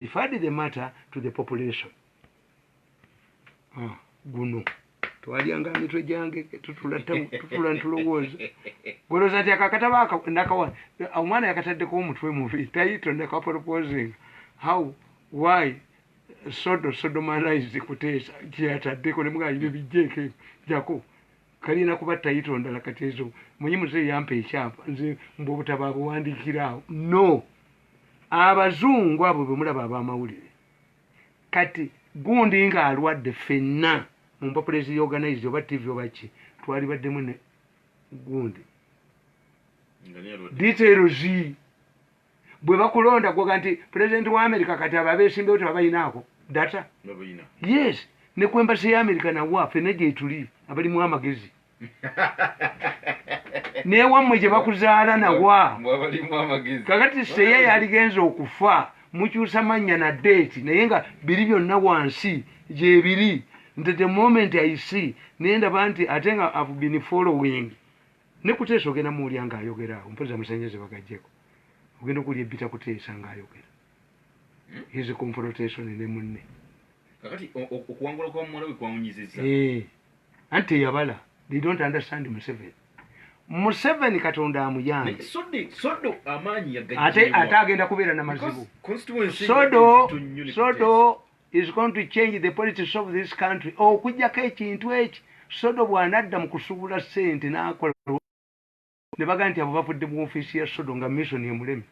referred the matter to the population. Guno twalianga mitwe jange tutula ntulowooza goloza ati akakataba ndakawa omwana yakataddeko omutwe mubi tayito ndakaproposing how why sodomized kuteesa kyataddeko ne mugayi bijjeke jako kalina kuba tayito ndala katezo munyimuze yampe ekyapa nze mbobutaba buwandikiraawo no abazungu abo bemulaba abamawulire kati gundi nga alwadde fenna mu population organized oba TV oba ki twali baddemu ne gundi details bwe bakulonda gwoga nti president wa America kati ababeesimbewo tebabayinaako data yes ne kwembasi ya America nawa fenna gye tuli abalimu amagezi ne wamwe gye bakuzaala nawa kakati seye yaligenza okufa mukyusa mannya na date naye nga biri byonna wansi gye biri nti the moment I see nenda banti atenga have been following ne kuteesa ogenda muwulya ng'ayogeraawo mpoza musanyeze bagajjeko ogenda okulya ebbita kuteesa ng'ayogera his confrontation ne munne kakati okuwangula kwa muwala we kwawunyizizza anti teyabala they don't understand Museveni katonda amuyange sodo amaanyi ate agenda kubeera na mazibu sodo is going to change the politics of this country okujjako ekintu eki sodo bw'anadda mu kusuubula ssente n'akola ne baga nti abo bavudde mu ofiisi ya sodo nga mission emuleme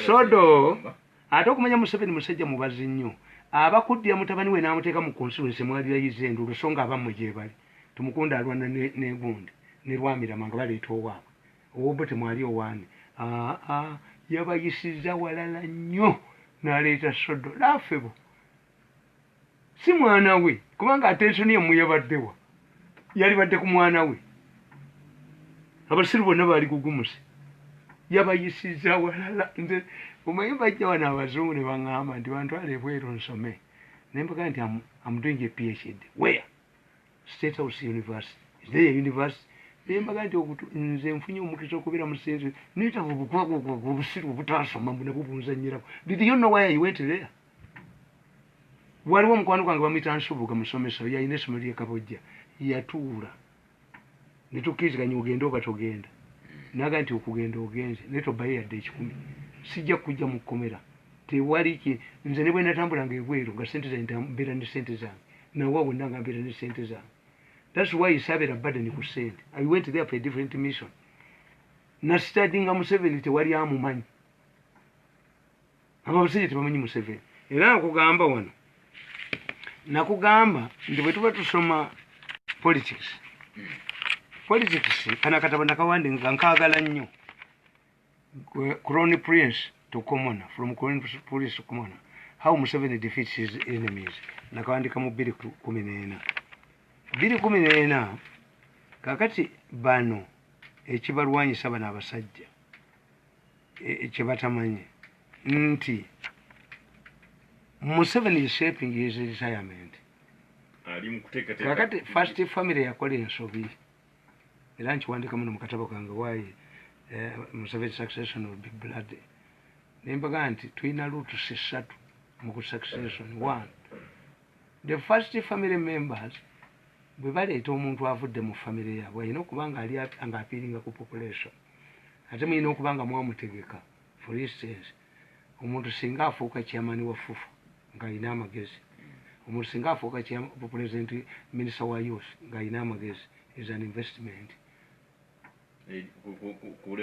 sodo ate okumanya Museveni musajja mubazi nnyo abakuddira mutabani we n'amuteeka mu constituency mwalirayiza enduulu so nga abammwe gye bali tumukunda alwana ne gundi ne Lwamirama nga baleeta owaabwe owobwe temwali owaani yabayisiza walala nnyo n'aleeta sodo laafebo si mwana we kubanga attention ye muyabaddewa yali badde ku mwana we abasiru bonna baali gugumuse yabayisiza walala nze omanyi bajja wano abazungu ne baŋŋamba nti bantwala ebweru nsome naye mbaga nti I'm doing a PhD where State House University is there a university naye mbaga nti nze nfunye omukisa okubeera mu sense neetava obusiru obutasoma nabwo bunzanyirako did you know why I went there waliwo omukwano gwange bamuyita Nsubuga musomesa yalina essomero ly'e Kabojja yatuula ne tukkiriziganya ogenda oba togenda naga nti okugenda ogenze naye tobayo yadde ekikumi sijja kujja mu kkomera tewali ki nze ne bwe natambulanga ebweru nga sente zange mbeera ne sente zange nawa wonna nga mbeera ne sente zange that's why isabera burden ku sente I went there for a different mission na studying Museveni tewali amumanyi abasajja tebamanyi Museveni era nakugamba wano nakugamba nti bwe tuba tusoma politics kana kataba nakawande nga nkaagala nnyo Crown Prince to Commoner from Crown Prince to Commoner how Museveni defeats his enemies nakawandika mu 214 kakati bano ekibalwanyisa bano abasajja ekibatamanyi nti Museveni is shaping his retirement kakati first family yakola ensobi era nkiwandika muno mu katabo kange why Museveni succession will be bloody nembaga nti tulina roots 3 mu succession. 1 the first family members bwe baleeta omuntu avudde mu family yaabwe alina okuba nga ali nga apiiringa ku population ate mulina okuba nga mwamutegeka for instance omuntu singa afuuka chairman wa FUFA nga alina amagezi omuntu singa afuuka president minister wa youth nga alina amagezi is an investment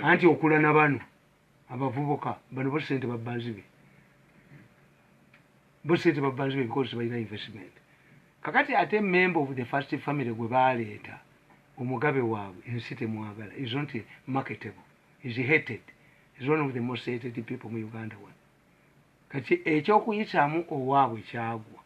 anti okula na bano abavubuka bano bo sente babbanzibe because balina investment kakati ate member of the first family gwe baleeta omugabe waabwe ensi temwagala is not marketable is hated is one of the most hated people mu Uganda one kati ekyokuyitamu owaabwe kyagwa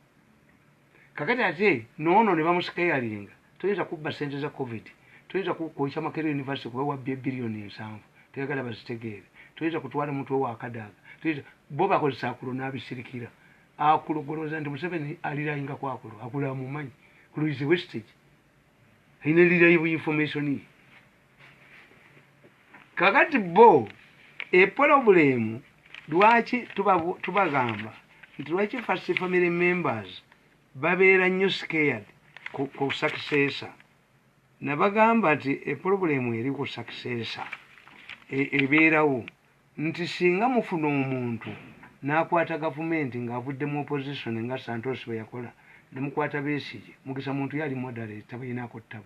kakati ate noono ne bamusikayalinga toyinza kubba sente za covid toyinza kukocha Makerere University kuba wabbye billioni 7 tegagala bazitegeere toyinza kutwala muntu owa akadaga toyinza bo bakozesa akulo n'abisirikira akulogoloza nti Museveni alirayinga kwakulo akula mumanyi kuluize wastage ayina reliable information kakati bo problem lwaki tubagamba nti lwaki first family members babeera nnyo scared ku successor? Nabagamba nti eproblemu eri ku successor ebeerawo nti singa mufuna omuntu n'akwata gavumenti ng'avudde mu opposition nga Santos bwe yakola nemukwata Besigye, Mugisa muntu yali moderate tabayinako ttabu,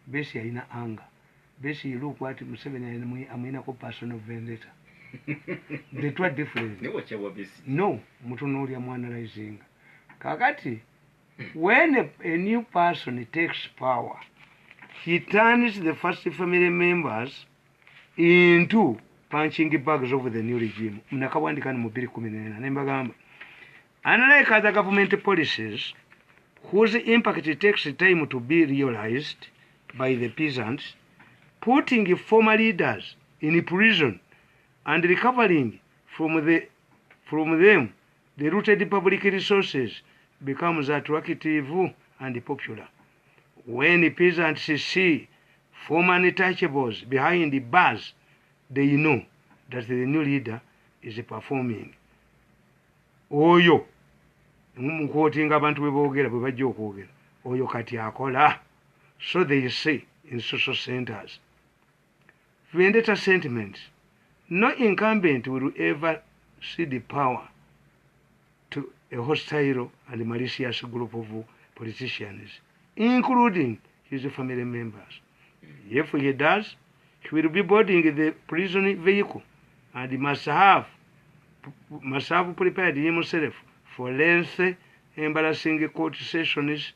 Besigye alina anga, Besigye lukwati Museveni amuyinako personal vendetta. The two are different. No, mutunuulya mu analyzing. Kakati when a new person takes power, he turns the first family members into punching bags of the new regime. Mnakawandika ni mubiri 14 nembagamba. Unlike other government policies whose impact takes time to be realized by the peasants, putting former leaders in prison and recovering from them the rooted public resources becomes attractive and popular. When peasants see former untouchables behind the bars, they know that the new leader is performing. Oyo mukwotinga abantu bwe boogera bwe bajja okwogera oyo kati akola. So they say in social centers. Vendetta sentiments. No incumbent will ever cede power to a hostile and malicious group of politicians, including his family members. If he does, he will be boarding the prison vehicle and must have prepared himself for lengthy, embarrassing court sessions.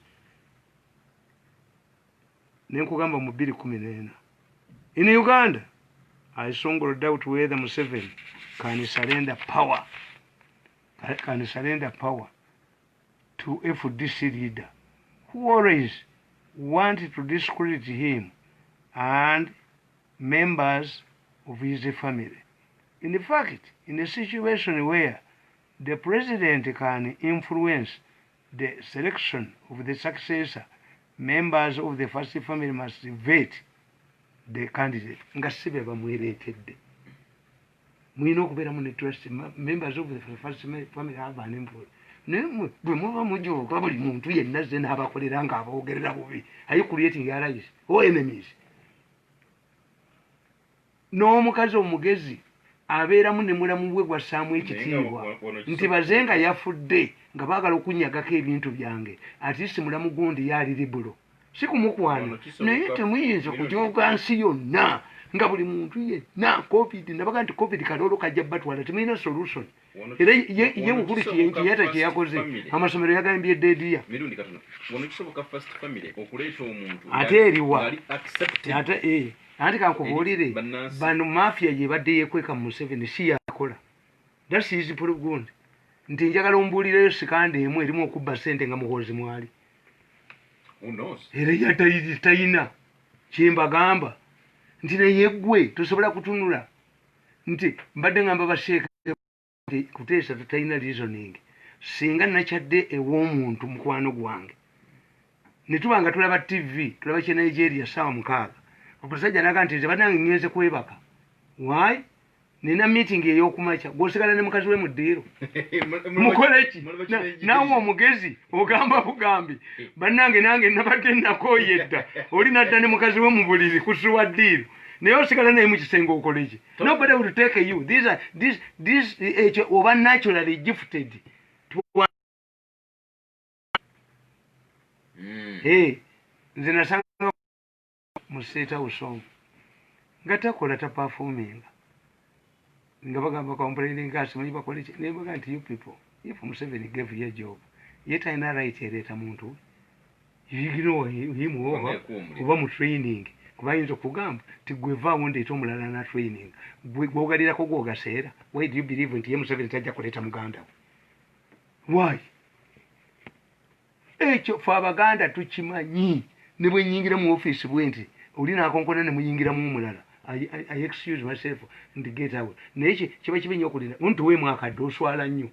Nenkugamba mu 2014. In Uganda, I strongly doubt whether Museveni can surrender power to FDC leader who always wanted to discredit him and members of his family. In fact, in a situation where the president can influence the selection of the successor, members of the first family must vet the candidate. Nga sibe bamweretedde. Mwina okubeera mu trust members of the first family have an influence. Ne bwe muba mujooga buli muntu yenna azze n'abakolera nga aboogerera bubi. Are you creating allies or enemies? N'omukazi omugezi abeeramu ne mulamu bwe gwassaamu ekitiibwa nti bazenga yafudde nga baagala okunyagako ebintu byange ati si mulamu gundi yaali libulo si kumukwana naye temuyinza kujooga nsi yonna nga buli muntu yenna covid nabaga nti covid kaloolo kajja batwala temulina solution era ye mukulu kiyata kyeyakoze amasomero yagambye dediya ate eriwa ate anti kankubuulire bano mafia ye badde yekweka mu Museveni si yakola. That is good. Nti njagala ombuulireyo sikanda emu erimu okubba ssente nga muhoozi mwali. Era yatayina kyembagamba nti naye ggwe tosobola kutunula nti mbadde ngamba basheeka kuteesa tutalina reasoning singa nakyadde ew'omuntu mukwano gwange ne tuba nga tulaba TV tulaba kye Nigeria ssaawa 6 omusajja naga nti nze bannange ngenze kwebaka. Why? Nina meeting ey'okumakya gwosigala ne mukazi we mu ddiiro mukole ki naawe omugezi ogamba bugambi bannange nange nabadde nakooyedda oli nadda ne mukazi we mu buliri kusuwa ddiiro naye osigala naye mu kisenge okole ki? Nobody will take you. This oba naturally gifted nze nasanga mu State House nga takola taperforminga nga bagamba complaining nga simanyi bakole ki naye baga nti you people if Museveni gave you a job yet ayina right ereeta muntu you him oba mu training kuba ayinza okugamba ti gwevaawo ndeeta omulala na training gwogalirako gwogaseera. Why do you believe nti ye Museveni tajja kuleeta muganda we? Why? Ekyo fe Abaganda tukimanyi ne bwe nnyingira mu office bwe nti oli naakonkona ne muyingiramu omulala. I excuse myself and get out. Naye kiba kibi nnyo okulinda omuntu we mwakadde oswala nnyo.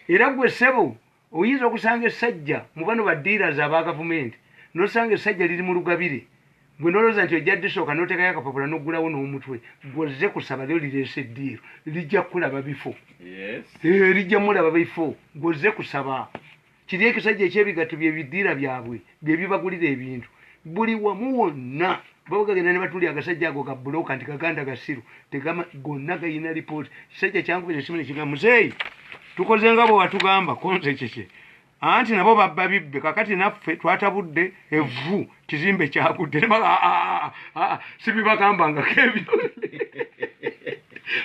Era gwe ssebo oyinza okusanga essajja mu bano ba dealers aba gavumenti n'osanga essajja liri mu lugabire gwe noloza nti ojja disooka n'oteekayo akapapula n'oggulawo n'omutwe gwoze kusaba lyo lireese eddiiro lijja kulaba bifo lijja mulaba bifo gwoze kusaba kiri ekisajja ekyebigatto byebiddiira byabwe byebibagulira ebintu buli wamu wonna babagagenda ne batuli agasajja ago gabbulooka nti gaganda gasiru gonna gayina lipooti kisajja kyankubira esimu nekiga muzeeyi tukoze nga bwe watugamba konze kiki anti nabo babba bibbe kakati naffe twatabudde evvu kizimbe kyagudde sibibagambangako ebyo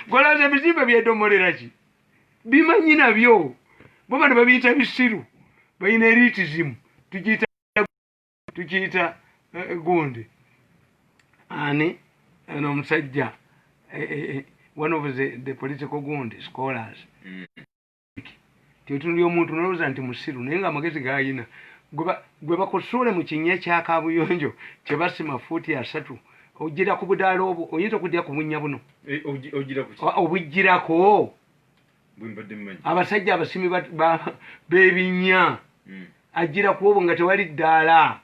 golaza ebizimbe byedomolera ki bimanyi nabyo bo bano babiyita bisiru balina eritizimu tukiyita gundi ani ano omusajja one of the political gundi scholars tyotunulya omuntu nolowooza nti musiru naye nga amagezi gayina gwe bakosole mu kinnya kyakabuyonjo kyebasima fuuti 3 ogira ku budaala obwo oyinza okudya ku bunnya buno obugirako abasajja abasimi b'ebinnya agira ku obwo nga tewali ddaala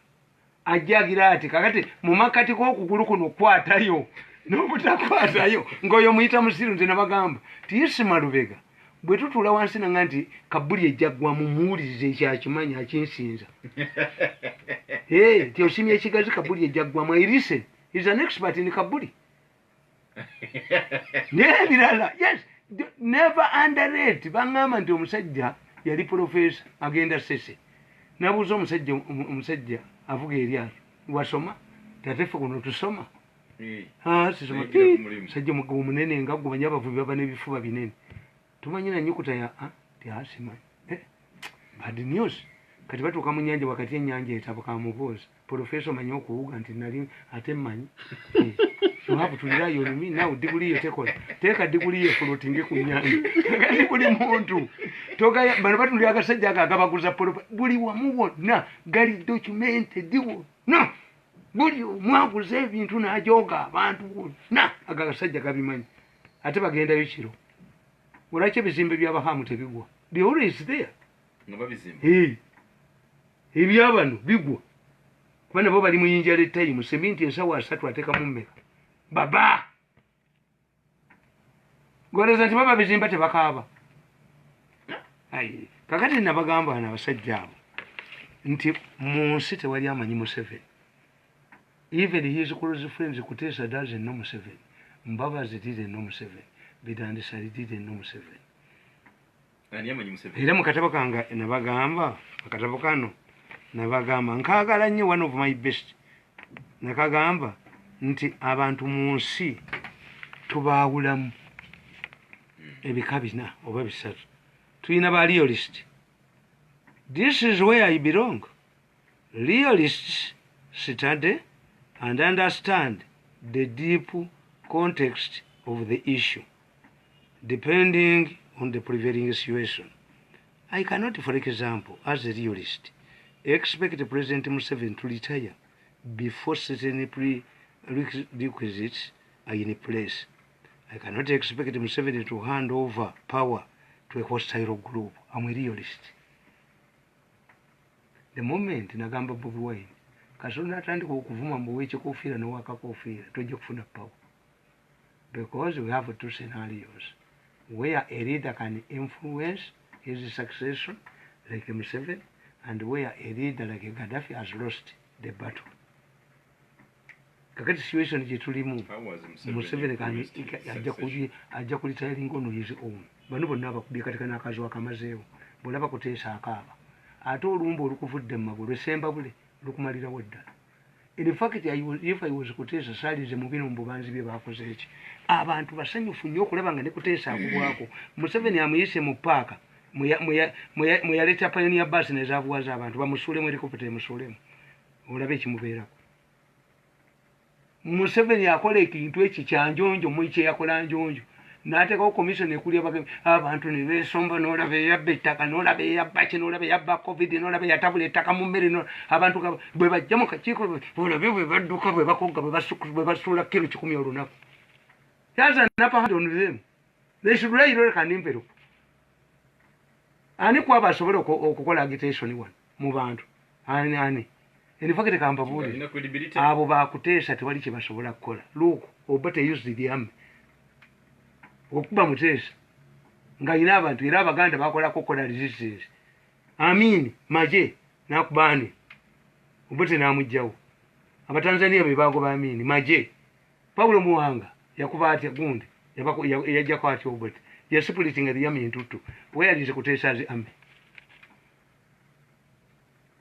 ajja agira ati kakati mu makati k'okugulu kuno kwatayo n'obutakwatayo ng'oyo muyita musiru nze nabagamba tiyisima lubega bwe tutuula wansi nanga nti kabuli ejjaggwa mumuwulirize ekyakimanyi akinsinza ti osimya ekigazi kabuli ejjaggwamu irise is an expert in kabuli nebirala yes never underrate baŋŋamba nti omusajja yali profesa agenda sese nabuuza omusajja avuga eryato wasoma tatefe kuno tusoma sisoma musajja mugabo munene nga gwe banya abavubi baba n'ebifuba binene tumanyi na nyukuta ya simanyi bad news kati batuuka mu nnyanja wakati ennyanja etabuka mubuuza profesa omanyi okuwuga nti nali ate mmanyi wabutulirayo olumi nawe diguli yo tekola teeka diguli yo floatinge ku nnyanja kati buli muntu bano batulira agasajja ago agabaguza buli wamu wonna gali documented wonna buli omwaguza ebintu n'ajoga abantu bonna ago agasajja gabimanyi ate bagendayo kiro olwaki ebizimbe byabahamu tebigwa they always there ebyabano bigwa kuba nabo bali muyinja letayimu seminti ensawa 3 atekamu mmeka baba goleza nti baba bizimba tebakaaba kakati nabagamba bano abasajja abo nti mu nsi tewali amanyi Museveni even his close friends Kuteesa doesn't know Museveni, Mbabazi didn't know Museveni, Bidandisari didn't know Museveni. Era mukatabo kanga nabagamba akatabo kano nabagamba nkagala nnyo one of my best nakagamba nti abantu mu nsi tubaawulamu ebika bina oba bisatu tulina ba realist. This is where I belong. Realists study and understand the deep context of the issue depending on the prevailing situation. I cannot, for example, as a realist, expect President Museveni to retire before certain prerequisites are in place. I cannot expect Museveni to hand over power to a hostile group. I'm a realist. The moment nagamba Bobi Wine, kasona atandika okuvuma mbu w'ekikoofiira n'owakakoofiira tojja kufuna power. Because we have two scenarios where a leader can influence his succession like Museveni, and where a leader like Gaddafi has lost the battle. Kakati situation gye tulimu Museveni ajja kulitayiringa ono his own. Bano bonna abakubye katika n'akazi wakamazeewo bw'olaba Kuteesa akaaba ate olumba olukuvudde mu magulu lwesemba bule lukumalirawo ddala. In fact, if I was Kuteesa saalize mu bino mu bubanzi bye baakoze eki abantu basanyufu nnyo okulaba nga ne Kuteesa akubwako. Museveni amuyise mu paaka mweyaleeta pioneer bus nezaavuwaza abantu bamusuulemu helikopita emusuulemu olabe ekimubeerako. Museveni akola ekintu eki kya njonjo mu kye yakola njonjo n'ateekawo komisioni ekulya abantu ne beesomba n'olaba eyabba ettaka n'olaba eyabba ki n'olaba eyabba covid n'olaba eyatabula ettaka mu mmere abantu bwe bajja mu kakiiko olabe bwe badduka bwe bakogga bwe basuula kiro 100 olunaku. That's an upper hand on them. They should lay like an envelope. Ani kwaba asobola okukola agitation one mu bantu ani in fact kambabuli abo bakuteesa tewali kye basobola kukola look oba teyused yamwe okuba muteesa ng'alina abantu era abaganda bakolako kola resistance amini maje nakubani oba tenamugjawo abatanzania be bagoba amini maje Paulo Muwanga yakuba atya gundi yajjako atya obote yaspliting the yami into two where is kuteesa zi ame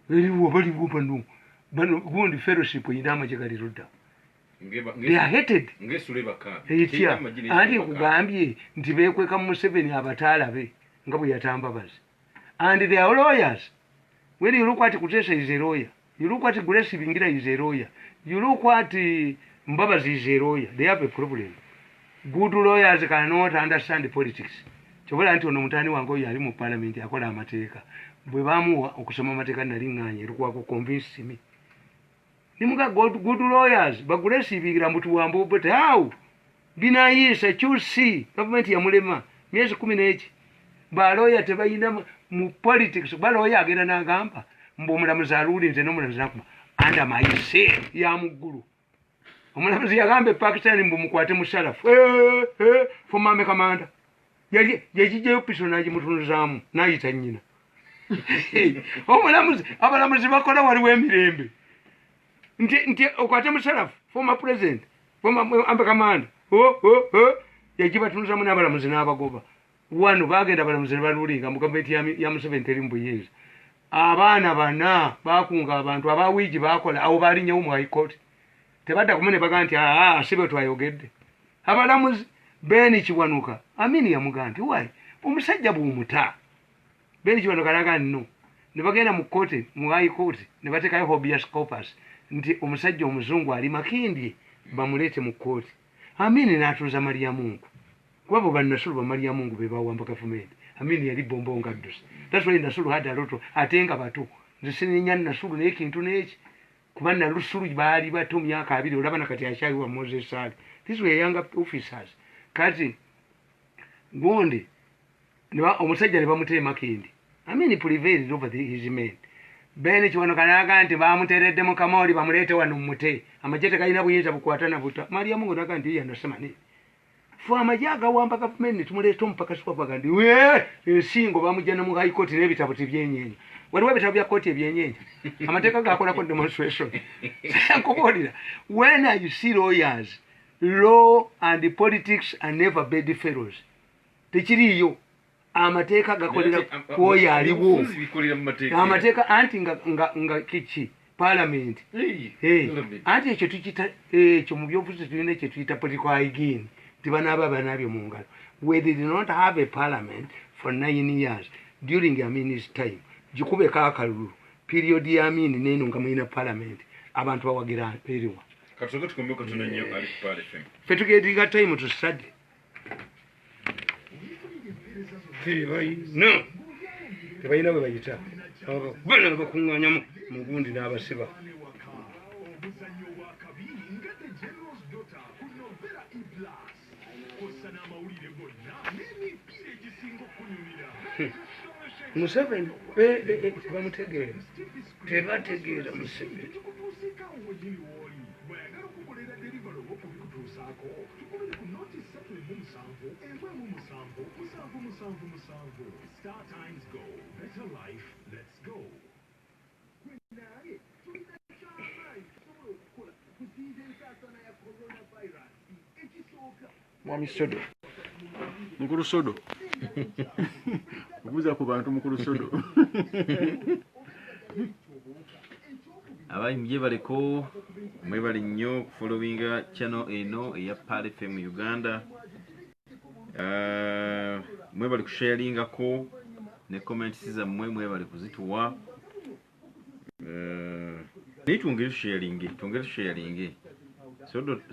baliwo bano gundi fellowship inama jegalirudda they are hated etya andi kugambye nti bekweka mu Museveni abataalabe nga bwe yatambabazi and they are lawyers when you look at Kuteesa is a lawyer you look at Grace Bingira is a lawyer you look at Mbabazi is a lawyer they have a problem good lawyers cannot understand politics kyobola nti ono mutani wange oyo ali mu parliament akola amateeka bwe bamuwa okusoma amateeka nali nganye erikuwa ku convince me nimuga good lawyers bagulesi bigira mtu wambo but how binayisa chusi government ya mulema myezi 11 ba lawyer tebayina mu politics ba lawyer agenda nagamba mbo mulamuzi aluli nze nomulamuzi nakuma anda mayise ya mugulu omulamuzi yagambe Pakistan mbo mukwate musalafu fomame kamanda yajijeyo personaje mutunuzamu nayita nyina omulamuzi abalamuzi bakola waliwo emirembe nti okwate musalafu former president former ambe kamanda yajiba tunuzamu n'abalamuzi n'abagoba wano bagenda abalamuzi balulinga mu gavumenti ya Museveni terimbu yeezi abaana bana bakunga abantu abawiji bakola abo balinyewo mu high court tebadda kumene baga nti sibe twayogedde abalamuzi Beni Kiwanuka amini yamuga nti why omusajja bw'omuta Beni Kiwanuka alaga nno ne bagenda mu court mu high court ne batekayo habeas corpus nti omusajja omuzungu ali Makindye bamulete mu court amini n'atuuza Maria Mungu kwabo bannasulu ba Maria Mungu be bawamba government amini yali bombo ngaddusi that's why nasulu had a lot atenga batu nzisinya nasulu n'ekintu n'eki kubanna lusulu baali bato myaka 2 olabana kati akyali wa Moses Sali these were young officers kati gonde omusajja ne bamuteye Makindye amini prevailed over his men Beni Kiwanuka naga nti bamuteredde mu Kamoli bamulete wano mute amajete kalina buyinza bukwatana buta Maria Mungu naga nti yanasema ni fo amajaga wamba government tumulete mpaka sipaga ndi ensingo bamujana mu high court n'ebitabo tibyenyenye waliwo ebitabo bya court ebyenyenye amateeka gakola ko demonstration nkubolira when you see lawyers law and politics are never bedfellows tekiriyo amateeka gakolera kwoyo aliwo amateeka anti nga kichi parliament anti ekyo tukita ekyo mu byobufuzi tulina ekyo tuyita political hygiene tibanaba banabyo mu ngalo we did not have a parliament for 9 years during Amini's time jikube kakalulu period ya Amini neno nga mulina parliament abantu bawagira periwa katoka tukombe tunanyo ali pale fetugediga time to study no tebayina bwe bayita bana bakunganya mu gundi n'abasiba Museveni bamutegeera tebategeera Museveni Star Times Go. Better life, let's go. Mwami Sodo. Mukuru Sodo. Okubuuza ku bantu mukuru Sodo. Abayimbye baliko mwebali nnyo followinga channel eno eya Pale FM Uganda. Mwebali kusharingako ne comments zammwe mwebali kuzituwa. Nitungere sharing.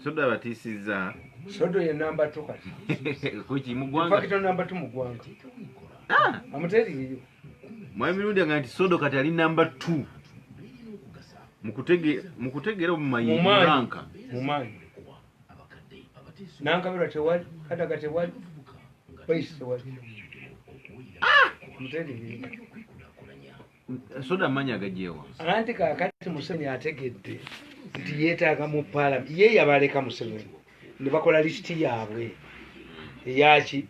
Sodo abatisiza. Sodo ye number 2 kati. Kuki mugwanga. Fakito number 2 mugwanga. Amuteri yo. Mwamirundi nganti Sodo kati ali number 2. Mukutegera mu ranka. Mumanyi. Nankabira tewali kata katewali. Baisi tewali. Amuteri yo. soda amanya agajewa anti kakati Museveni ategedde nti yeetaaga mu parliament ye yabaleka Museveni ne bakola lisiti yaabwe eyaki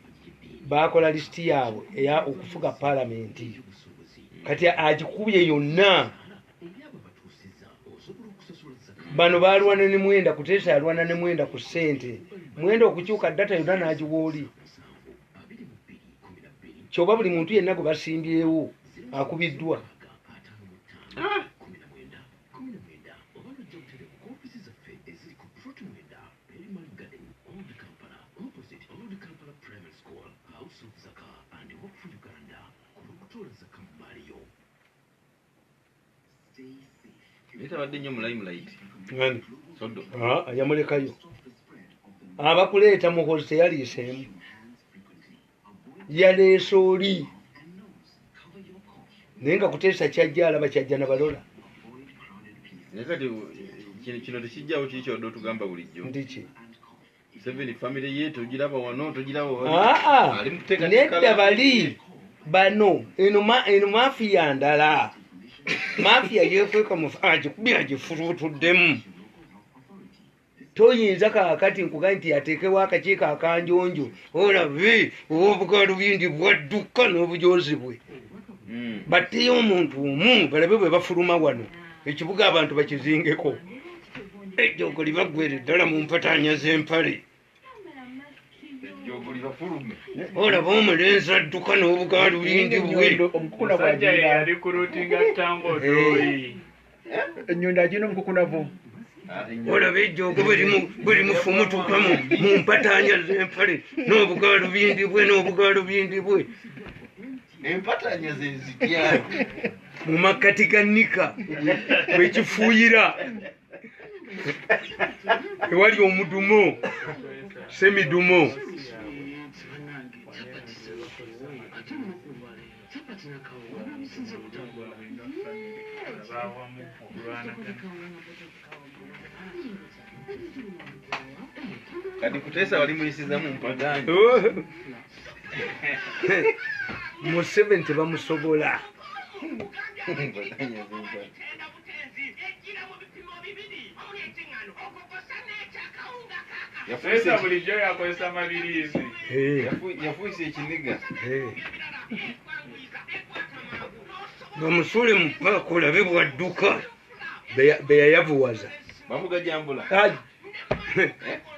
bakola lisiti yaabwe eya okufuga parliament kati agikubye yonna bano balwana ne Mwenda Kuteesa yalwana ne Mwenda ku ssente Mwenda okukyuka data yonna n'agiwa oli kyoba buli muntu yenna gwe basimbyewo akubiddwa Nitabadde nnyo mulayi mulaiti. Ngani? Sodo. Yamulekayo. Abakuleeta mukozi teyaliiseemu. Yaleese oli. Naye nga Kuteesa kyajja alaba kyajja na balola. Naye kati kino tekijjawo kiri kyodde otugamba bulijjo. Ndiki? Museveni famire ye togiraba wano togiraba wano. Ali muteekateeka. Nedda bali bano eno mafiya ndala. Mafia yekweka agikubye agifututuddemu toyinza kakati nkuga nti yateekewo akakiiko akanjonjo olabe obugalu bindi bwadduka n'obujozi bwe batteyo omuntu omu balabe bwe bafuluma wano ekibuga abantu bakizingeko ejjogo libaggwere ddala mu mpataanya z'empale olaba omulenzi adduka n'obugalu bindi bwe omukukuna bwali kurutinga tango doi ennyonda agina omukukuna olaba ejjogo buli mufumutuka mu mpataanya z'empale n'obugalu bindi bwe empataanya zenzitya mu makkati ga nnika bwekifuuyira ewali omudumo semidumo kati Kuteesa wali muyisiza mu mpataanya Museveni tebamusobola Yafuisa bulijjo yakozesa mabirizi yafuisa ekiniga bamusule mu paaka olabe bwadduka beyayavuwaza bamugajambula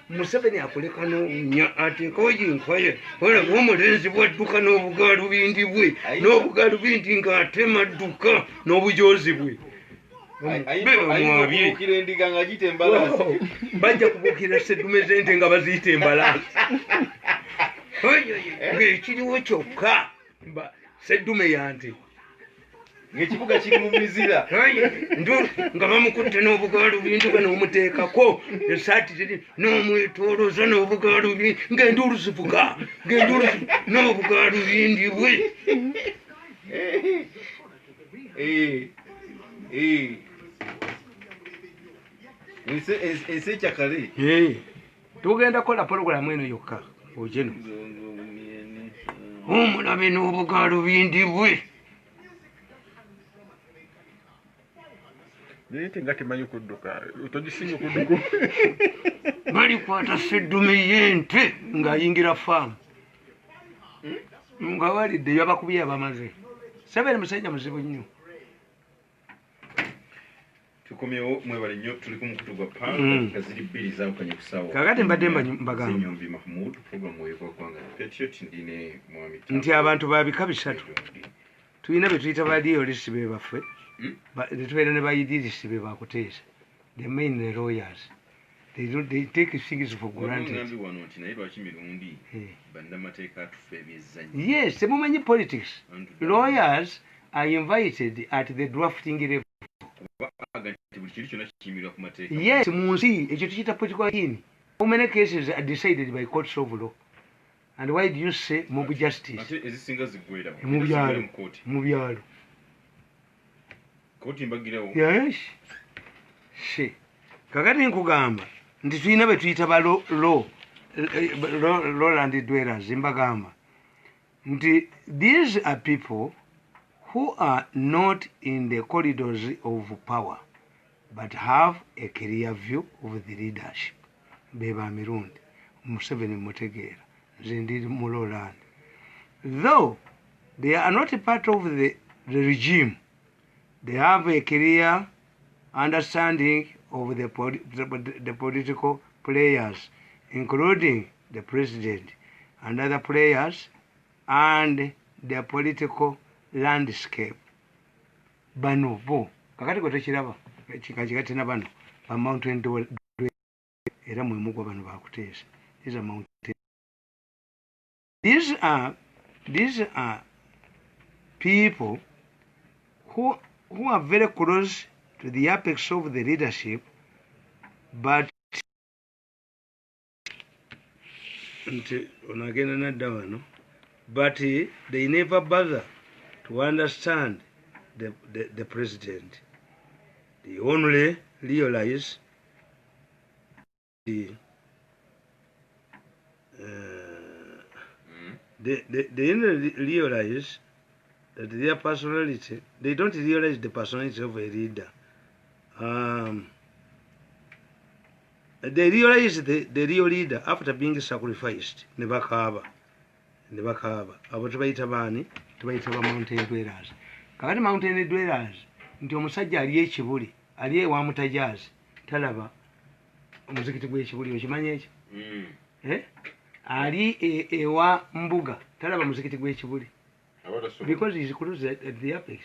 Museveni akuleka n'onya ateekawo yinkwaye olaba omulenzi bwadduka n'obugalu bindi bwe n'obugalu bindi ng'atema adduka n'obujozi bwe bajja kubuukira seddume z'ente nga baziyita embalaasi ng'ekiriwo kyokka seddume yante ng'ekibuga kiri mu mizira nga bamukutte n'obugalu bindi bwe n'omuteekako esaati ziri n'omwetooloza n'obugalu bindi ng'enduulu zivuga n'obugalu bindi bwe ensi ekyakale tugenda kukola pologulamu eno yokka ogeno omulabe n'obugalu bindi bwe Nite nga temanyi kudduka otogisinga kudduka balikwata seddume y'ente ng'ayingira faamu nga walidde yabakubye abamaze Museveni musajja muzibu nnyo tukomyewo mwebale nnyo tuliko mu kutugwa panga kaziri bbiri zaawukanye ku ssaawa kakati mbadde mbagamba Nyombi Mahmood program weekwakwange Patriot ndine mwami nti abantu babika bisatu tulina be tuyita badiolisi be baffe tubeera ne bayidirisi be bakuteesa the main the lawyers they take things for granted wano nti naye lwaki mirundi bannamateeka atufa ebyezanyo yes temumanyi politics lawyers are invited at the drafting level buli kintu kyonna kiyimirwa ku mateeka yes mu nsi ekyo tukiyita political kin how many cases are decided by courts of law and why do you say mob justice ate ezisinga ziggwera mu byalo kooti mbagirawo yes kakati nkugamba nti tulina be tuyita ba lowland dwellers mbagamba nti these are people who are not in the corridors of power but have a clear view of the leadership. Beba Mirundi, Museveni Mutegeera, Zindiri Muloland. Though they are not part of the regime, they have a clear understanding of the political players, including the president and other players, and the political landscape. Bano bo kakati ko tekiraba kikati na bano ba mountain do era mwe mugwa bano bakuteesa. These are mountain. These are people who are very close to the apex of the leadership, but they never bother to understand the president. They only realize they only realize that their personality, they don't realize the personality of a leader. They realize the real leader after being sacrificed. Nebakaba. Abo tubayita bani? Tubayita ba mountain dwellers. Kakati mountain dwellers, nti omusajja ali ekibuli, ali ewa mutajazi, talaba omuzikiti gw'ekibuli, okimanyi ekyo? Ali ewa mbuga, talaba muzikiti gw'ekibuli. Because he's close at the apex.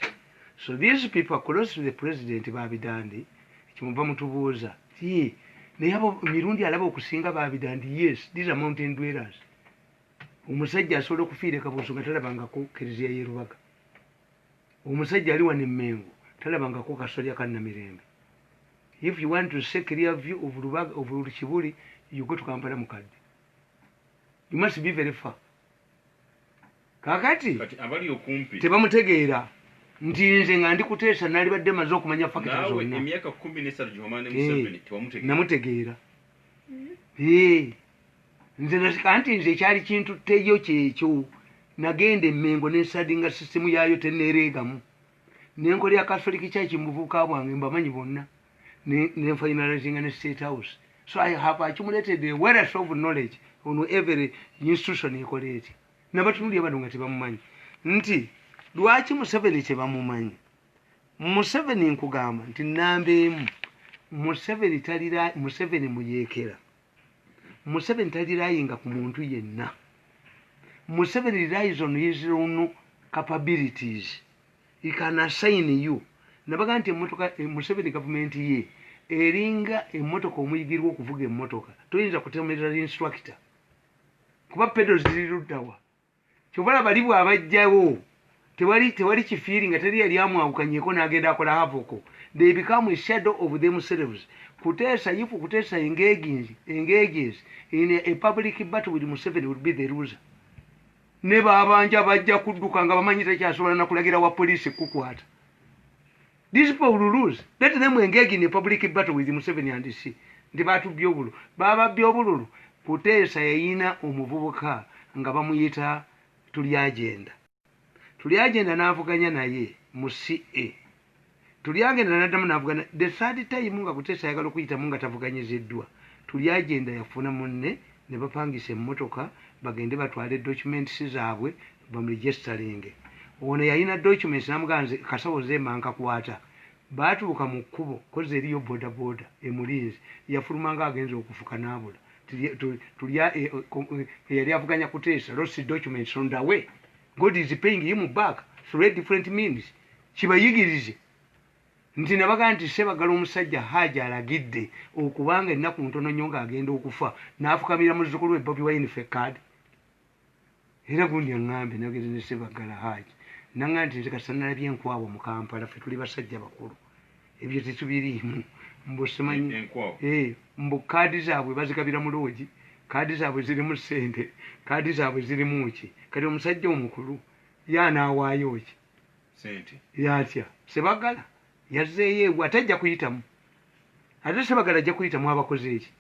So these people are close to the president Babidandi. Kimuva mutubuuza. They have mirundi alaba okusinga Babidandi. Yes, these are mountain dwellers. Omusajja asobola okufiira Kabuusu nga talabangako Kereziya y'e Rubaga. Omusajja ali wano Mmengo talabangako kasolya ka Namirembe. If you want to see clear view of Rubaga, of Kibuli, you go to Kampala Mukadde. You must be very far. Kakati abali okumpi tebamutegeera nti nze nga ndikuteesa nali badde maze okumanya fakita zonna. Nawe emyaka 13 Johomane Museveni tewamutegeera. Namutegeera. Nze nasika nti nze kyali kintu teyo kyekyo. Nagenda Mmengo n'ensadinga system yaayo teneereegamu. Nenkolera Catholic Church mu buvubuka bwange mbamanyi bonna. Ne finalizinga ne State House. So I have accumulated a wealth of knowledge on every institution ekoleti. Nabatunulira bano nga tebamumanyi nti lwaki Museveni tebamumanyi. Museveni nkugamba nti namba emu, Museveni muyeekera. Museveni talirayinga ku muntu yenna. Museveni relies on his own capabilities. He can assign you. Nabaga nti Museveni government ye eringa emmotoka omuyigirwa okuvuga emmotoka toyinza kutemerera instructor kuba pedo ziruddawa. Kyobala bali bwabajjawo tewali kifiiri nga teri yali amwawukanyeko n'agenda akola havoko. They become a shadow of themselves. Kuteesa if Kuteesa engages in a public battle with Museveni would be the loser. Ne baabanja bajja kudduka nga bamanyi tekyasobola na kulagira wa police kukwata. These people will lose. Let them engage in a public battle with Museveni and see. Ndi batubye obululu. Bababye obululu. Kuteesa yayina omuvubuka nga bamuyita tuli agenda n'avuganya naye mu CA. Tuli agenda n'addamu n'avugana. The third time nga Kuteesa ayagala okuyitamu nga tavuganyiziddwa. Tuli agenda yafuna munne ne bapangisa emmotoka bagende batwale documents zaabwe bamuregisteringe. Ono yalina documents namuganze kasawo zemba nkakwata. Baatuuka mu kkubo koze eriyo bodaboda emulinzi yafulumanga agenza okufuka n'abula. Yali avuganya Kuteesa lost documents on the way. God is paying him back through different means. Kibayigirize nti nabaga nti Sebagala omusajja Haji alagidde okubanga ennaku ntono nnyo ng'agenda okufa n'afukamira muzzukulu we Bobi Wine Fekad. Era gundi aŋŋambe nageze ne Sebagala Haji nanga nti nze kasanalabye enkwawa mu Kampala ffe tuli basajja bakulu ebyo tetubiriimu mbusimanyi mbu kaadi zaabwe bazigabira mu loogi, kaadi zaabwe zirimu ssente, kaadi zaabwe zirimu ki. Kati omusajja omukulu y'anaawaayo ki sente yatya. Sebagala yazzeeyo ewe atajja kuyitamu. Ate Sebagala ajja kuyitamu abakoze eki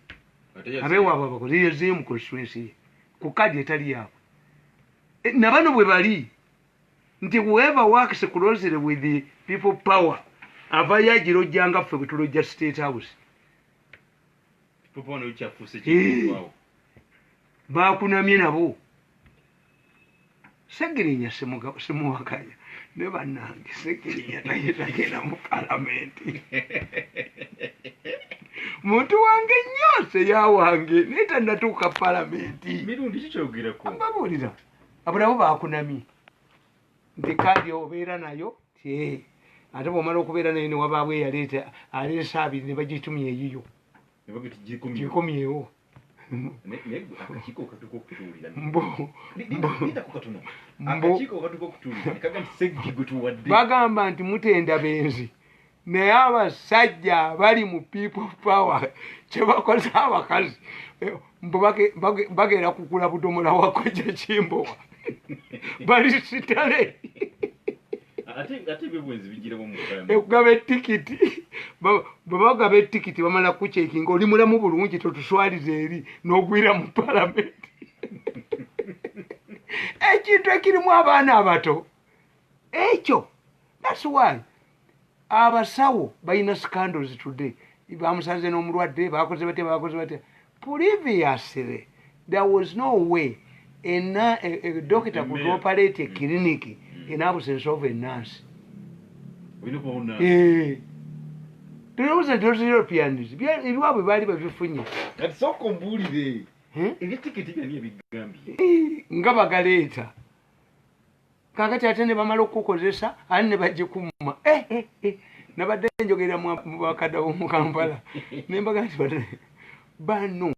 abeewaabwe abakoze yazzeeyo mu constituency ye ku kaadi etali yaabwe. Nabano bwe bali nti whoever works closely with the people power avayo agirojjanga ffe bwe tulojja State House. Popo ono kyafuuse kikwao. Baakunamye nabo. Segirinya simuwakanya ne bannange Segirinya tagenda mu palamenti. Muntu wange nnyo seyawange naye tannatuuka palamenti. Mirundi kikyogerako. Babuulira abulabo baakunamye nti kadi obeera nayo ti ate bw'omala okubeera nayo ne wabaawo eyaleeta aleesa abiri ne bagitumya eyiyo gikomyewo. Bagamba nti mutenda benzi naye abasajja bali mu people power kyebakoze abakazi bagenda kugula budomola wakojja Kimbowa bali sitale ekugaba etikiti bwebagaba etikiti bamala kucekinga oli mulamu bulungi totuswalize eri n'ogwira mu palamenti. Ekintu ekirimu abaana abato ekyo. That's why abasawo balina scandals today. Bamusanze n'omulwadde bakoze batya. Previously there was no way a doctor could operate a clinic in absence of a nurse. Those Europeans, ebiwabwe baali babifunye nga bagaleeta kakati ate ne bamala okukozesa ani ne bagikuma nabadde njogera mu bakadde b'omu Kampala nembaga nti bano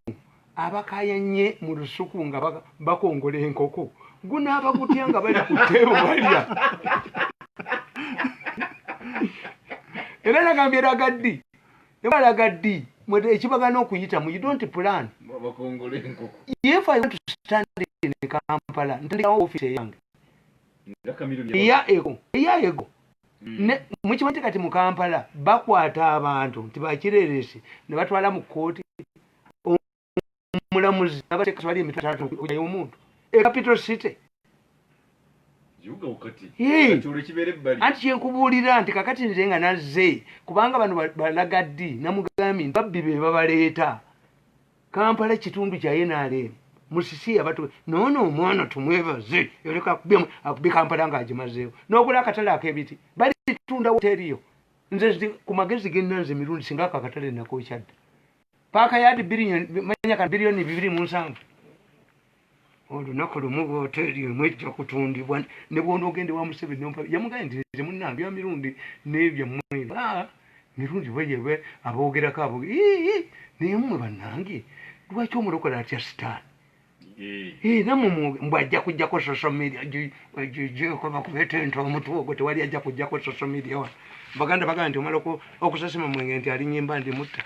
abakayanye mu lusuku nga bakongola enkoko gunaaba gutya nga bali ku tteebo balya. Era nagambye ragaddi ekibagana okuyitamu you don't plan. If I want to stand in Kampala ntandikawo office eyange eya ego mukimanyi kati mu Kampala bakwata abantu nti bakireresi ne batwala mu kooti omulamuzi nabateeka bali emitwalo okujayo omuntu capital city anti kyenkubuulira nti kakati nze nga nazze kubanga bano balagaddi namugambye nti babbi be babaleeta Kampala ekitundu kya NRM musisi abatu nono omwana tumwebaze yoleka akubye Kampala ng'agimazeewo n'ogula akatale ak'ebiti bali tunda hoteriyo nze ku magezi gennanze mirundi singa akakatale nakokyadde paaka yadi biliyoni 2.7 olunaku lumu hoteri emwejja kutundibwa ne bwona ogende wa Museveni nompa yamugambye nti munnange mirundi n'ebyo mmwe mirundi bweyebe aboogerako naye mmwe bannange lwaki omulokola atya sitaani namwe mbwajja kujjako social media bakubeta ente omutwe ogwo tewali ajja kujjako social media wa baganda nti omala okusasima mwenge nti alinyimba ndi mutta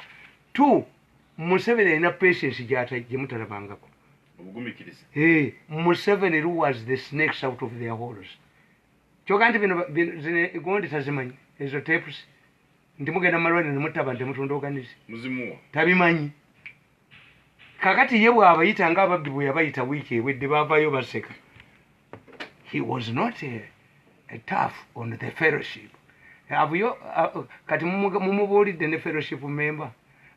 tu Museveni alina patience gyemutalabangako. Museveni was the snakes out of their holes. Kyoga nti bino gondi tazimanyi ezo tapes nti mugenda malwani nemutaba nti mutunda organize tabimanyi. Kakati ye bw'abayita ng'ababbi bwe yabayita wiiki ewedde baavayo baseka. He was not a tough on the fellowship. Kati mumubuulidde ne fellowship member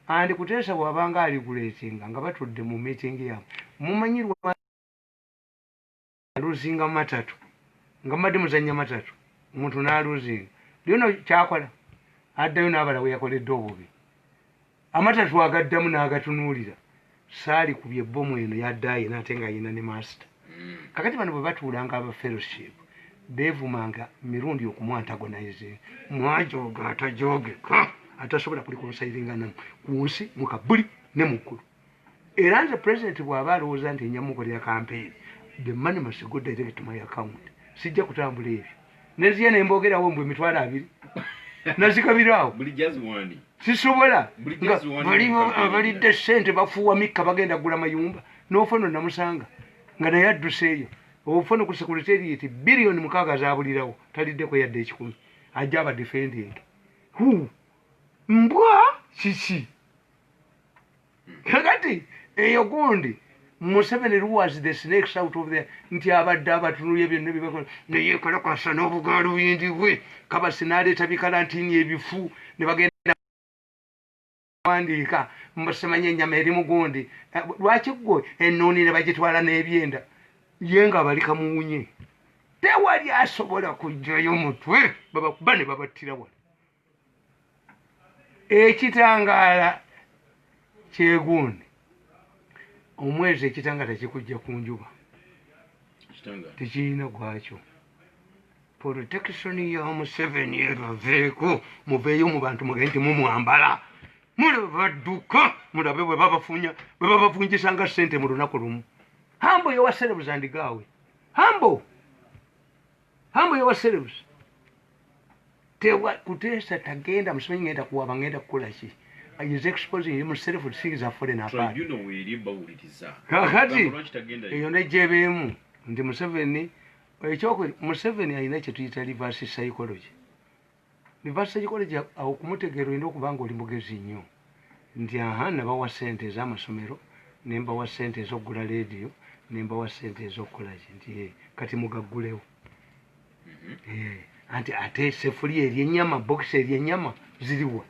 andi Kuteesa bw'abanga alikuleetinga nga batudde mu meeting yaabwe mumanyirwa aluzinga matatu nga mbadde muzannya matatu omuntu n'aluzinga lyona kyakola addayo n'abala we yakoledde obubi amatatu agaddamu n'agatunuulira saali kubye bbomu eno yaddaaye n'ate ng'ayina ne master. Kakati bano bwe batuulanga aba fellowship beevumanga mirundi okumwantagonize mwajoga atajogeka atasobola kulikonsayiringa namu ku nsi mu kabuli ne mu ggulu. Era nze president bw'aba alowooza nti enyamukolera campaign the money must go direct to my account sijja kutambula ebyo neziya ne mboogerawo mbwe emitwalo 2 nazikabiraawo sisobola abalidde ssente bafuuwa mikka bagenda kugula mayumba n'ofono namusanga nga naye adduseeyo obufono ku secretariat biliyoni 6 zaabulirawo taliddeko yadde 10 ajja aba defending mbwa kiki kakati eyo gundi Museveni was the snakes out of there nti abadde abatunulye byonna byebakola neyeekalakasa n'obugaalubindi bwe Kabasi n'aleeta bikalantini ebifu ne bagenda wandiika mbasemanya ennyama eri mugundi lwaki gwe ennuuni ne bagitwala n'ebyenda ye nga bali kamuwunye tewali asobola kujjayo mutwe babakuba ne babattira wala ekitangaala kyegundi omwezi ekitangaala kikujja ku njuba tekirina gwakyo protection ya Museveni ebaveeko muveeyo mu bantu mugende mumwambala mule badduka mulabe bwe babavunjisa nga ssente mu lunaku lumu hambo yowa celebs andigaawe hambo yowa celebs tewa kuteesa tagenda Museveni ngenda kuwaba ngenda kukola ki is exposing himself to things are falling apart kakati eyo nejjebeemu nti Museveni ekyokwe Museveni alina kye tuyita reverse psychology awo kumutegeera olina okuba nga oli mugezi nnyo nti nabawa ssente ez'amasomero nembawa ssente ez'okugula leediyo nembawa ssente ez'okukola ki nti kati mugaggulewo anti ate sefuliya eryennyama bokisi eryennyama ziriwa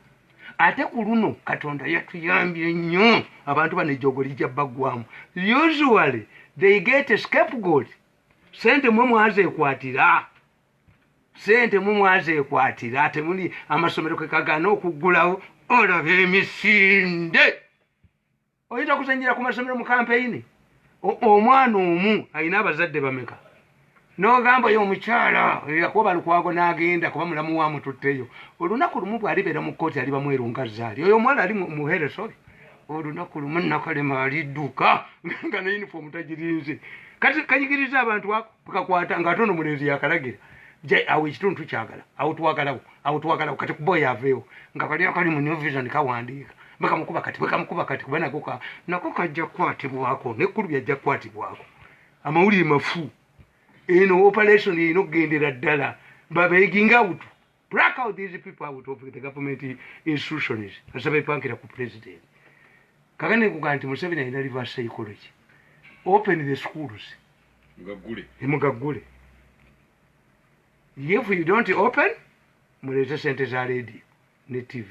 ate ku luno Katonda yatuyambye nnyo abantu bano ejjogo lijja baggwamu usually they get a scapegoat sente mwe mwazeekwatira temuli amasomero kekagaana okuggulawo olaba emisinde oyinza kusenjera ku masomero mu kampeyini omwana omu alina abazadde bameka n'ogamba yo omukyala yakuba lukwago n'agenda kuba mulamu wamututteyo olunaku lumu bw'alibeera mu kkooti aliba mweru nga zaali oyo omwana ali muheresole olunaku lumu nakalema alidduka nga ne yunifoomu tagirinze kati kanyigiriza abantu ako kakwata nga ate ono mulenzi yakalagira awo ekitundu tukyagala awo twagalawo kati kuba oyo aveewo nga kali akali mu new vision kawandiika bakamukuba kati kuba nako kajja kukwatibwako nekkulu byajja kukwatibwako amawulire mafu eno operation erina okugendera ddala babegging out black out these people out of the government institutions asaba epankira ku president kakane kuga nti Museveni alina reverse psychology open the schools mugaggule if you don't open muleete sente za radio ne TV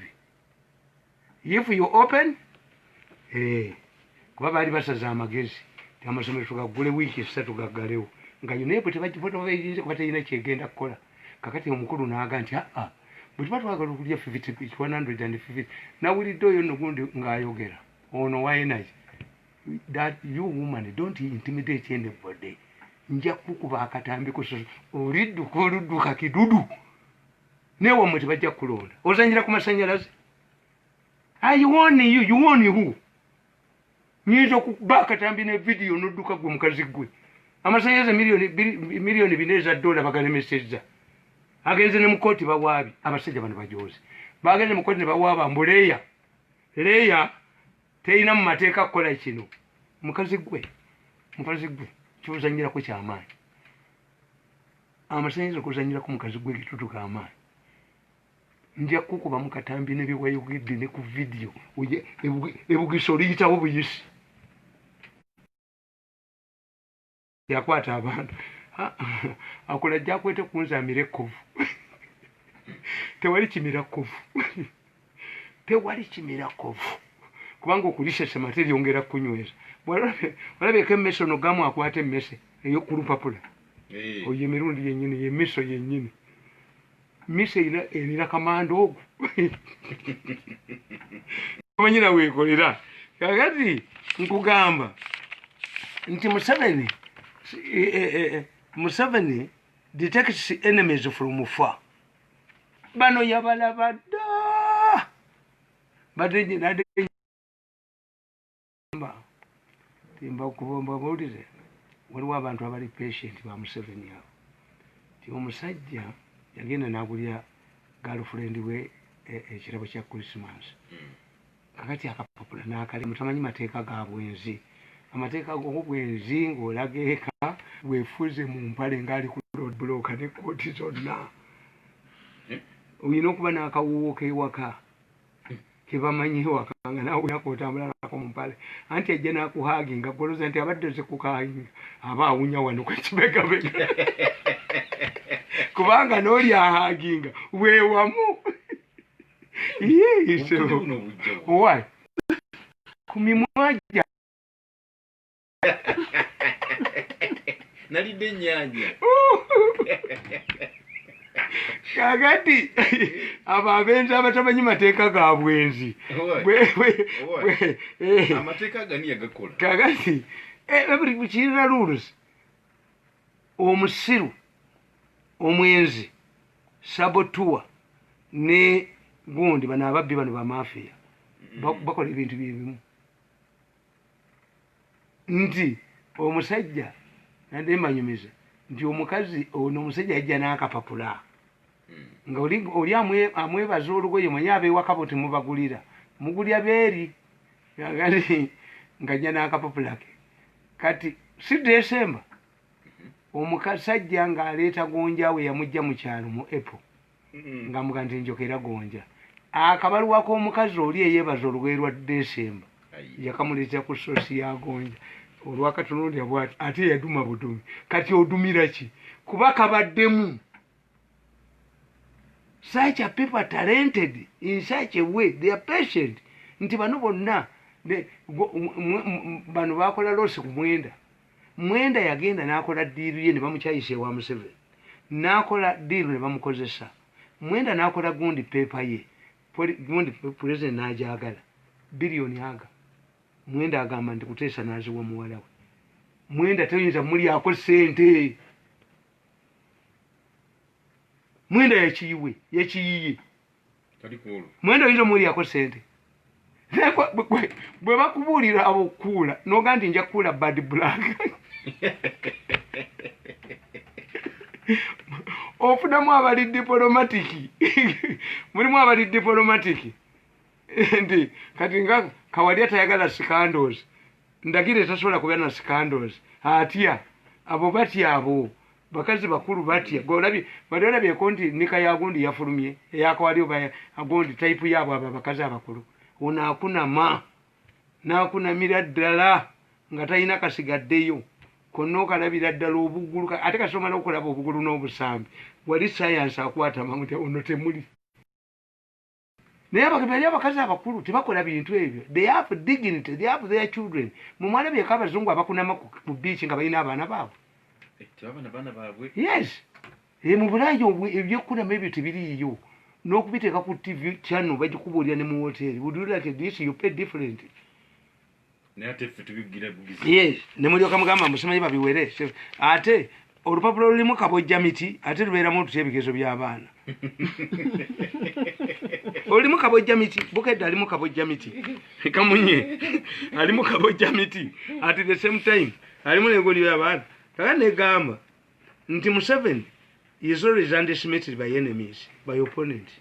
if you open kuba baali basaza amagezi ti amasomero tugaggule wiiki 3 gaggalewo nga yunepo tebagifotobeyinze kuba terina kyegenda kukola kakati omukulu naaga nti bwe tuba twagala okulya 150 nawulidde oyo nogundi ng'ayogera ono wayenaye that you woman don't intimidate anybody nja kukuba akatambi kusoso olidduka oludduka kidudu newamwe tebajja kulonda ozanyira ku masanyalaze you won who nyinza okuba akatambi ne video nodduka gwe mukazi gwe amasanyalaze miliyoni 4 eza dola bagalemesezza agenze ne mukooti bawaabi abasajja bano bajoze bagenze mukooti ne bawaaba mbuleya leya teina mu mateeka kukola kino mukazi gwe kyozanyirako kyamaanyi amasanyalaze kuzanyirako mukazi gwe kitutuka amaanyi nja kukuba mukatambi ne byewayogedde ne ku video ebugiso liyitawo buyisi yakwata abantu akola jakwete kunzamira ekkovu tewali kimira kkovu kubanga okulisesa mate lyongera kunyweza walabyeko emmese ono gamu akwata emmese eyokulupapula oyo emirundi yennyini yemiso yennyini mise erina kamanda ogwo omanyira weekolera kakati nkugamba nti Museveni detects enemies from far bano yabalaba dda timbakubambawulire waliwo abantu abali patient ba Museveni awo ti omusajja yagenda n'agulira girlfriend we ekirabo kya Christmas kakati akapapula n'akali mutamanyi mateeka ga bwenzi amateeka g'obwenzi ng'olaga eka weefuze mu mpale ng'ali ku road block ne kooti zonna olina okuba n'akawuwo k'ewaka kebamanyi ewaka nga naawe yakotambula mumpale anti ajja nakuhaginga goloza nti abadde zikukaginga aba awunya wano kwekibegabega kubanga n'oli ahaginga weewamu why kumimwaja nalidde ennyanja kakati abo abenzi abatamanyi mateeka ga bwenzi amateeka gani yagakola kakati buli kirina rules omusiru omwenzi sabotua ne gundi bano ababbi bano bamafiya bakola ebintu byebimu nti omusajja nadde mbanyumiza nti omukazi ono omusajja yajja n'akapapula nga oli amwebaza olugoye mwenye abeewaka bo temubagulira mugulya beeri kati ngajja n'akapapula ke kati si Desemba omusajja ng'aleeta gonja we yamujja mu kyalo mu April ng'amuga nti njokera gonja akabaluwa k'omukazi oli eyeebaza olugoye lwa Desemba yakamuleetera ku soosi ya gonja olwakatunulira bwati ate yaduma budumi kati odumira ki kuba kabaddemu such a people talented in such a way they are patient nti bano bonna bano bakola losi ku mwenda yagenda n'akola diiru ye ne bamukyayisa ewa Museveni n'akola diiru ne bamukozesa mwenda n'akola gundi pepa ye gundi president n'ajagala biliyoni aga mwenda agamba nti kuteesa n'aziwa muwala we mwenda teyinza mulyako ssente mwenda yakiyiye mwenda oyinza mulyako ssente bwe bakubuulira abo okuula noga nti nja kukuula bad black ofunamu abali diplomatiki mulimu abali diplomatiki nti kati nga Kawalya tayagala scandals ndagire tasobola kubeera na scandals atya abo batya abo bakazi bakulu batya golabye badolabye nti nika yagundi yafulumye eyakawalyo ba agundi type yabo aba bakazi abakulu unakunama nakunamira ddala nga talina kasigaddeyo konna okalabira ddala obugulu ate kasoma n'okulaba obugulu n'obusambi wali science akwata mamuti ono temuli naye abakazi abakulu tebakola bintu ebyo they have dignity they have their children mumwalabyeko abazungu abakunama ku biiki nga balina abaana baabwe yes mu bulangi ebyokunama ebyo tebiriiyo n'okubiteeka ku TV channel bagikubuulira ne mu hoteeri would you like this you pay different yes ne mulyoka mugamba musimanyi babiwere ate olupapula lulimu kabojja miti ate lubeeramu otutya ebigezo by'abaana olimu kabojja miti bukedde alimu kabojja miti kamunye alimu kabojja miti at the same time alimu negoli y'abaana kaka negamba nti Museveni is always underestimated by enemies by opponents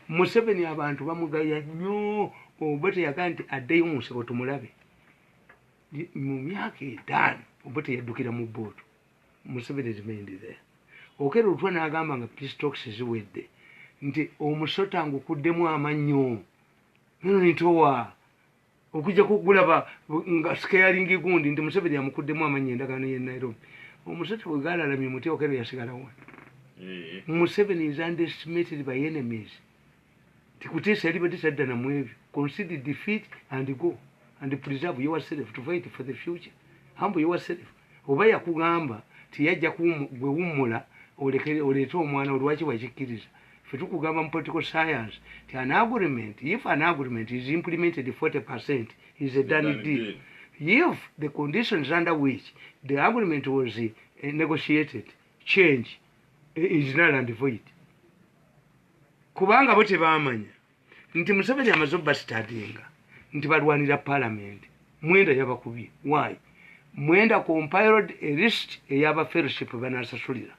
Museveni abantu bamugaya nnyo obote yagaa nti addeyo mu nseko tumulabe mu myaka ettaano obote yaddukira mu bootu Museveni remained there okera olutwa n'agamba nga peace talks ziwedde nti omusota ngukuddemu amannyo nino nitowa okujja kugulaba nga scaring gundi nti Museveni yamukuddemu amannyo endagaano y'e Nairobi omusota bwe gaalalamye muti okera yasigalawo Museveni is underestimated by enemies tikuteesa yalibadde tadda namu ebyo consider defeat and go and preserve yourself to fight for the future humble yourself oba yakugamba tiyajja gwe wummula oleete omwana olwaki wakikkiriza ffe tukugamba mu political science ti an agreement if an agreement is implemented 40% is a done deal if the conditions under which the agreement was negotiated change is null and void kubanga bo tebaamanya nti Museveni amaze obbasitadinga nti balwanira parliament mwenda yabakubye why mwenda compiled a list eyaba fellowship banasasulira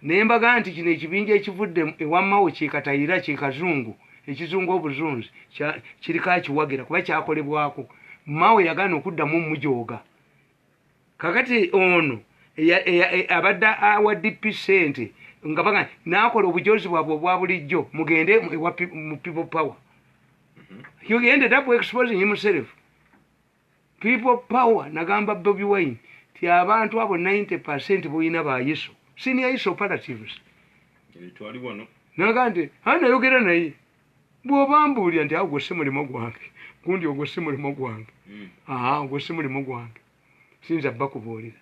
nembaga nti kino ekibinja ekivudde ewammawo kikatayira kikazungu ekizungu obuzunzi kiriko akiwagira kuba kyakolebwako mawe yagaana okuddamu mujooga kakati ono abadde awa DP sente nga baga nakola obujozi bwabwe obwa bulijjo mugende mu people power He ended up exposing himself. People power nagamba Bobi Wine ti abantu abo 90% boyina ba Yesu. Senior Yesu operatives. Twali wano. Nagante hana yogera naye. Bwobambulya nti ago se mulimo gwange. Gundi ogo se mulimo gwange. Ogo se mulimo gwange. Sinza bakubolera.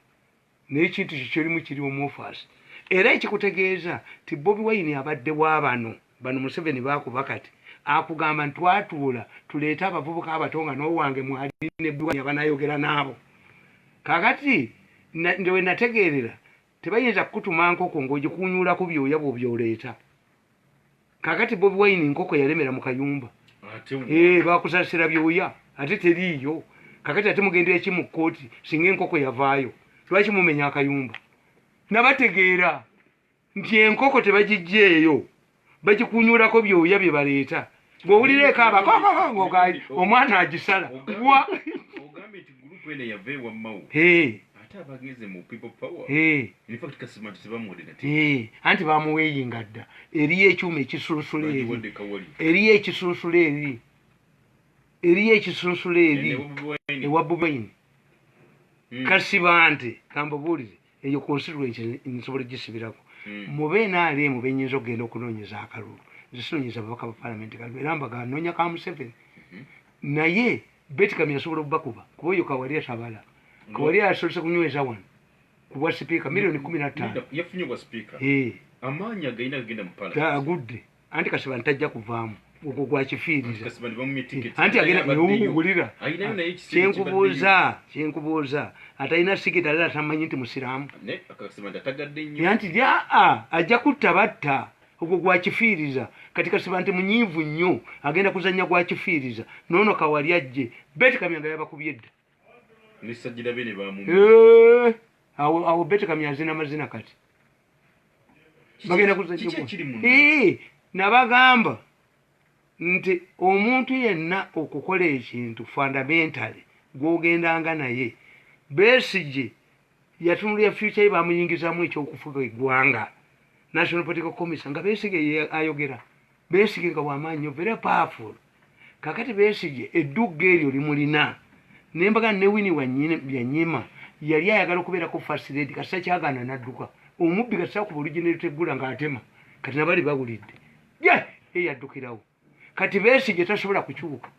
N'ekintu kirimu kiri omufasi. Era ekikutegeeza ti Bobi Wine abadde w'abano bano Museveni baakuba kati akugamba ntwatuula tuleeta abavubuka abatonga n'owange mwali ne Bobi abanayogera naabo. Kakati ndewe nategeerera tebayinza kukutuma nkoko ng'ogikunyuulako byoya bw'obyoleeta. Kakati Bobi Wine nkoko yalemera mu kayumba. Bakusasira byoya ate teriiyo. Kakati ate mugendera ki mu kkooti singa enkoko yavaayo. Lwaki mumenya akayumba? Nabategeera nti enkoko tebagiggyeeyo bagikunyuulako byoya bye baleeta. Ng'owulira ekaaba ngogayi omwana agisala. Ogambye nti gurupu eno yava ewa Mao. Ate abageze mu people power. In fact Kasima tebamwodera. Anti bamuweeyinga dda. Eriyo ekyuma ekisunsula eri. Eriyo ekisunsula eri. Eriyo ekisunsula eri. Ewa Bobi Wine. Kasiba nti kambabuulire eyo constituency nsobola gisibirako. Mube naali mu benyinza okugenda okunoonyeza akalulu. Zisinoonyeza ababaka ba parliament kalulu era mbaga anoonya ka Museveni. Naye Betty Kamya asobola okubakuba kuba oyo Kawalya Tabala. Kawalya asolose kunyweza wano kubwa sipiika milioni 15. Yafunye bwa speaker. Amaanyi agayina agenda mu parliament. Agudde. Anti Kasiba ntajja kuvaamu. Ogwo gwa kifiiriza. Kasiba bamumye ticket. Anti agenda ewugulira. Ayina naye ekisigo. Kyenkubuuza. Atalina sikita era tamanyi nti musiraamu. Ne Kasiba tagadde nnyo. Anti ajja kutta batta. Ogwo gwa kifiiriza. Kati Kasiba nti munyiivu nnyo agenda kuzannya gwa kifiiriza. Noono Kawalya ajje. Betty Kamya nga yabakubye dda. Nisajjira bene bamumye. Awo Betty Kamya azina mazina kati. Bagenda kuzannya. Nabagamba nti omuntu yenna okukola ekintu fundamentally gw'ogendanga naye Besigye yatunulira future ye bamuyingizamu ekyokufuga eggwanga National Political Commission nga Besigye ayogera Besigye nga wamaanyi very powerful. Kakati Besigye eddugga eryo limulina nembaga ne Winnie Byanyima yali ayagala okubeera ku first lady kasa kyagaana n'adduka omubbi kasa ku original teggula ng'atema kati nabali bawulidde yaddukirawo. Kati Besigye tasobola kukyuka.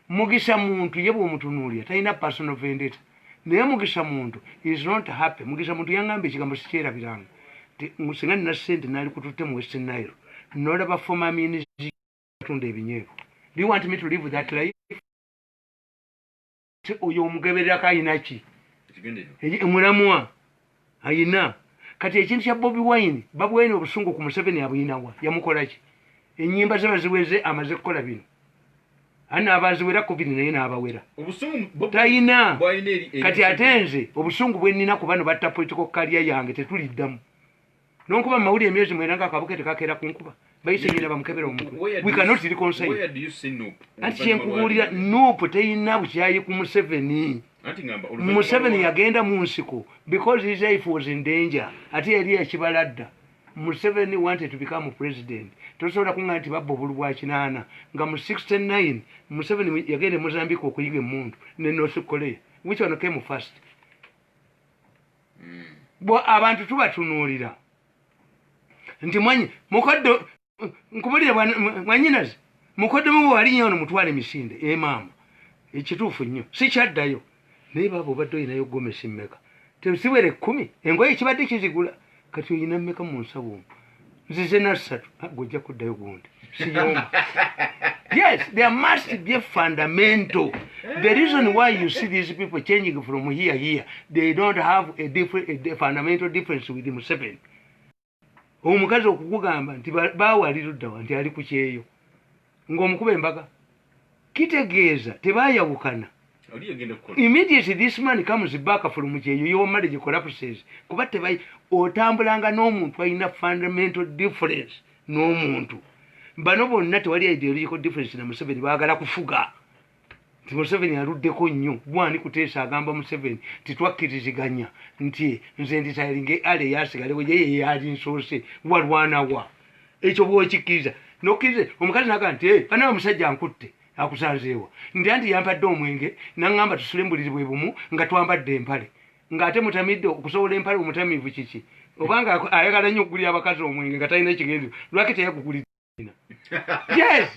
Mugisha muntu ye bw'omutunuulira talina personal vendetta. Naye Mugisha muntu is not happy. Mugisha muntu yangamba ekigambo sikyerabiranga singa nina ssente naali kututte mu Western Nile n'olaba former minister atunda ebinyeebwa. Do you want me to live that life? Oyo omugebererako ayina ki? Mulamwa ayina. Kati ekintu kya Bobi Wine obusungu ku Museveni abuyinawa yamukola ki? Ennyimba ze baziweze amaze kukola bino. Ana abaziwera COVID naye n'abawera. Obusungu tayina. Kati atenze obusungu bwe nnina ku bano batta political career yange tetuliddamu. Nonkuba mawuli emyezi mwenda ng'akabuke tekakera ku nkuba. Bayise nyina bamukebera omukulu. We cannot reconcile. Where do you see Nope? Anti kyenkubuulira Nope teyina bukyayi ku Museveni. Museveni yagenda mu nsiko because his life was in danger. Ate yali yakibaladda. Museveni wanted to become president. Tosobola kunga nti babba obulu bwa kinaana nga mu 69 Museveni yagenda Mozambique okuyiga emmundu ne North Korea. Which one came first? Abantu tubatunuulira nti mwanyi mukoddo nkubulire mwanyinazi mukoddo mu wali nnyo ono mutwale misinde maama ekituufu nnyo si kyaddayo naye baaba obadde oyinayo gomesi mmeka tesiwere 10 engoye ekibadde kizigula kati oyina mmeka mu nsawo nzize na 3 gojja kuddayo gundi siyomba. Yes, there must be a fundamental. The reason why you see these people changing from here, they don't have a fundamental difference with Museveni. Omukazi okukugamba nti baawaliruddawa nti ali ku kyeyo ng'omukuba embaga kitegeeza tebaayawukana. Immediately this man comes back from kyeyo your marriage collapses kuba tebayi otambulanga n'omuntu alina fundamental difference n'omuntu. Bano bonna tewali ideological difference na Museveni baagala kufuga. Nti Museveni aluddeko nnyo gwani kuteesa agamba Museveni titwakkiriziganya nti nze nditayiringe ale yasigalewo ye yali nsoose walwanawa ekyo bw'okikkiriza nokkirize omukazi naga nti banawe omusajja nkutte akusanzeewa ndi anti yampadde omwenge naŋŋamba tusule mbuliri bwe bumu nga twambadde empale ng'ate mutamidde okusobola empale omutamiivu kiki obanga ayagala nnyo okugulira abakazi omwenge nga talina ekigenzo lwaki teyakugulirina yes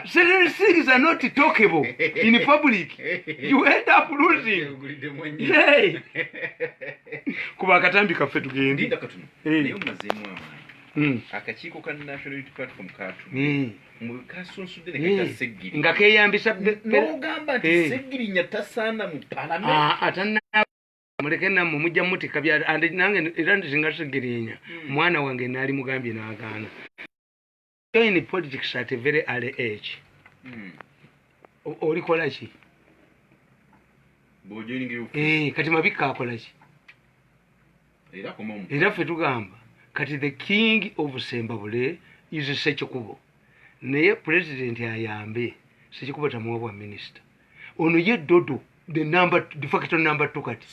certain things are not talkable in public you end up losing hey kuba akatambi kaffe tugende akakiiko ka National Unity Platform katu mu kasunsude ne kasegiri nga keyambisa n'ogamba nti segirinya tasaana mu parliament atanna muleke namwe mujja mutika bya nange era ndizinga segirinya mwana wange nali mugambye n'agaana in politics at a very early age olikola ki kati mabika akola ki era ffe tugamba kati the king of Sembabule is Ssekikubo naye president ayambe Ssekikubo tamuwa bwa minister ono ye Dodo de facto number 2 kati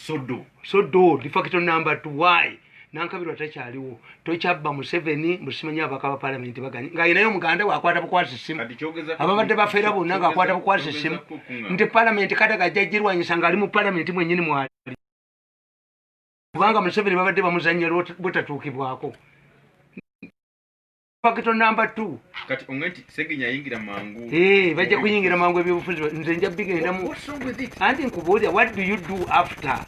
sodo de facto number 2 why nankabirwa takyaliwo tokyabba mu 7 musimanya abakaba parliament bagani nga inayo muganda wakwata bukwasi simu ababadde bafeera bonna nga akwata bukwasi simu nti parliament kata gajjajirwanyisa nga ali mu parliament mwenyini mwali kubanga mu 7 babadde bamuzannyira butatuukibwako fakito number 2 kati ongati seginya yingira mangu bajja kuyingira mangu ebyobufuzi nze nja bigendamu anti nkubuulira what do you do after